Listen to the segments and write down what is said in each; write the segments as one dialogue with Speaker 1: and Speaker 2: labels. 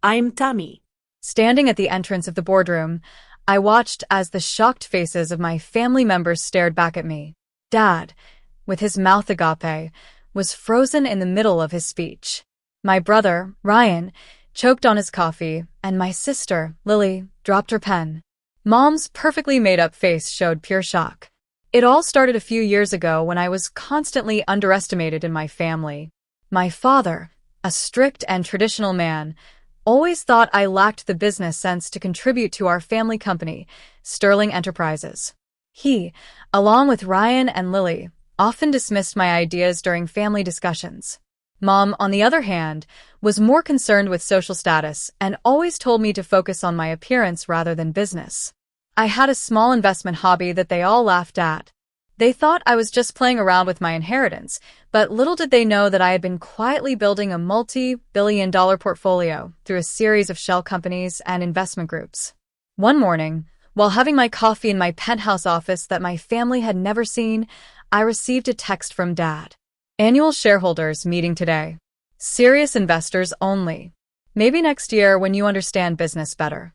Speaker 1: I'm Tammy.
Speaker 2: Standing at the entrance of the boardroom, I watched as the shocked faces of my family members stared back at me. Dad, with his mouth agape, was frozen in the middle of his speech. My brother, Ryan, choked on his coffee, and my sister, Lily, dropped her pen. Mom's perfectly made-up face showed pure shock. It all started a few years ago when I was constantly underestimated in my family. My father, a strict and traditional man, always thought I lacked the business sense to contribute to our family company, Sterling Enterprises. He, along with Ryan and Lily, often dismissed my ideas during family discussions. Mom, on the other hand, was more concerned with social status and always told me to focus on my appearance rather than business. I had a small investment hobby that they all laughed at. They thought I was just playing around with my inheritance, but little did they know that I had been quietly building a multi-billion-dollar portfolio through a series of shell companies and investment groups. One morning, while having my coffee in my penthouse office that my family had never seen, I received a text from Dad. Annual shareholders meeting today. Serious investors only. Maybe next year when you understand business better.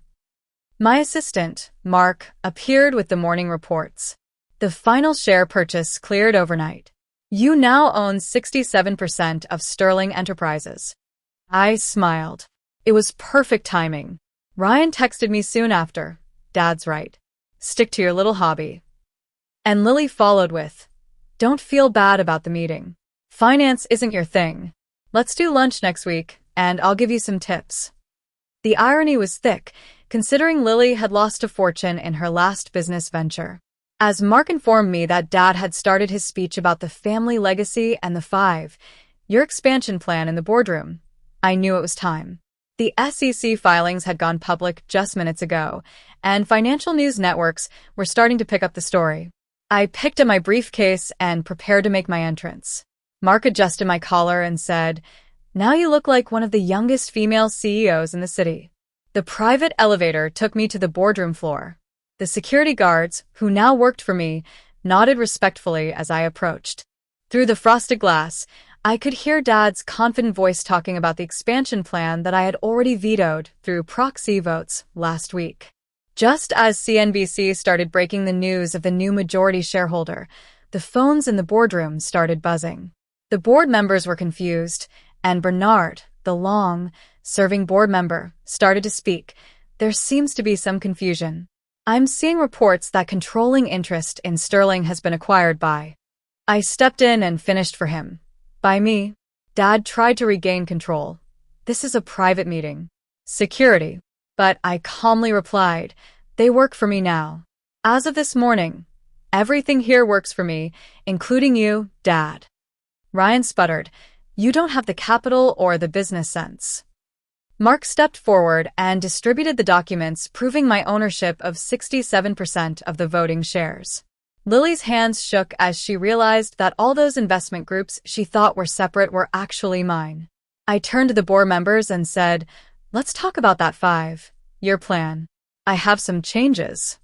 Speaker 2: My assistant, Mark, appeared with the morning reports. The final share purchase cleared overnight. You now own 67% of Sterling Enterprises. I smiled. It was perfect timing. Ryan texted me soon after. Dad's right. Stick to your little hobby. And Lily followed with, don't feel bad about the meeting. Finance isn't your thing. Let's do lunch next week, and I'll give you some tips. The irony was thick, considering Lily had lost a fortune in her last business venture. As Mark informed me that Dad had started his speech about the family legacy and the five-year expansion plan in the boardroom, I knew it was time. The SEC filings had gone public just minutes ago, and financial news networks were starting to pick up the story. I picked up my briefcase and prepared to make my entrance. Mark adjusted my collar and said, now you look like one of the youngest female CEOs in the city. The private elevator took me to the boardroom floor. The security guards, who now worked for me, nodded respectfully as I approached. Through the frosted glass, I could hear Dad's confident voice talking about the expansion plan that I had already vetoed through proxy votes last week. Just as CNBC started breaking the news of the new majority shareholder, the phones in the boardroom started buzzing. The board members were confused, and Bernard, the long-serving board member, started to speak. There seems to be some confusion. I'm seeing reports that controlling interest in Sterling has been acquired by. I stepped in and finished for him. By me. Dad tried to regain control. This is a private meeting. Security. But I calmly replied, they work for me now. As of this morning, everything here works for me, including you, Dad. Ryan sputtered, you don't have the capital or the business sense. Mark stepped forward and distributed the documents proving my ownership of 67% of the voting shares. Lily's hands shook as she realized that all those investment groups she thought were separate were actually mine. I turned to the board members and said, let's talk about that five-year plan. I have some changes.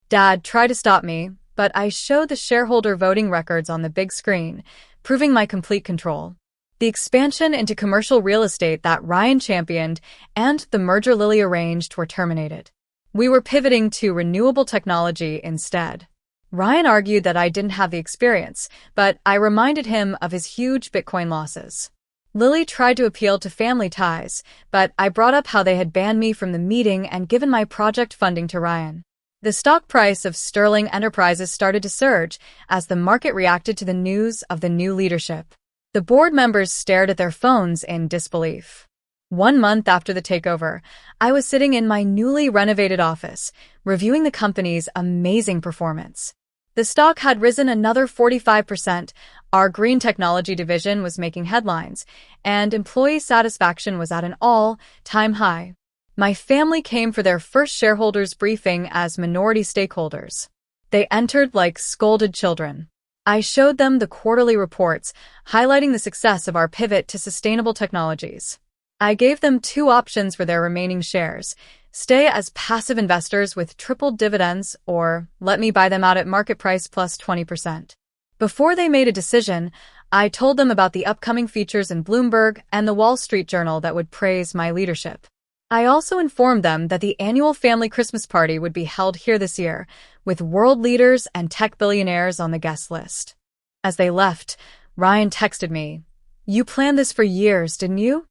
Speaker 2: Dad tried to stop me, but I showed the shareholder voting records on the big screen, proving my complete control. The expansion into commercial real estate that Ryan championed and the merger Lily arranged were terminated. We were pivoting to renewable technology instead. Ryan argued that I didn't have the experience, but I reminded him of his huge Bitcoin losses. Lily tried to appeal to family ties, but I brought up how they had banned me from the meeting and given my project funding to Ryan. The stock price of Sterling Enterprises started to surge as the market reacted to the news of the new leadership. The board members stared at their phones in disbelief. 1 month after the takeover, I was sitting in my newly renovated office, reviewing the company's amazing performance. The stock had risen another 45%, our green technology division was making headlines, and employee satisfaction was at an all-time high. My family came for their first shareholders briefing as minority stakeholders. They entered like scolded children. I showed them the quarterly reports, highlighting the success of our pivot to sustainable technologies. I gave them 2 options for their remaining shares: stay as passive investors with tripled dividends, or let me buy them out at market price plus 20%. Before they made a decision, I told them about the upcoming features in Bloomberg and the Wall Street Journal that would praise my leadership. I also informed them that the annual family Christmas party would be held here this year, with world leaders and tech billionaires on the guest list. As they left, Ryan texted me, "You planned this for years, didn't you?"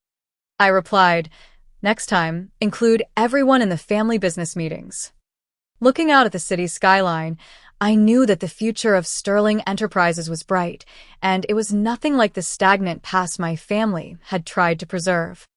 Speaker 2: I replied, "Next time, include everyone in the family business meetings." Looking out at the city's skyline, I knew that the future of Sterling Enterprises was bright, and it was nothing like the stagnant past my family had tried to preserve.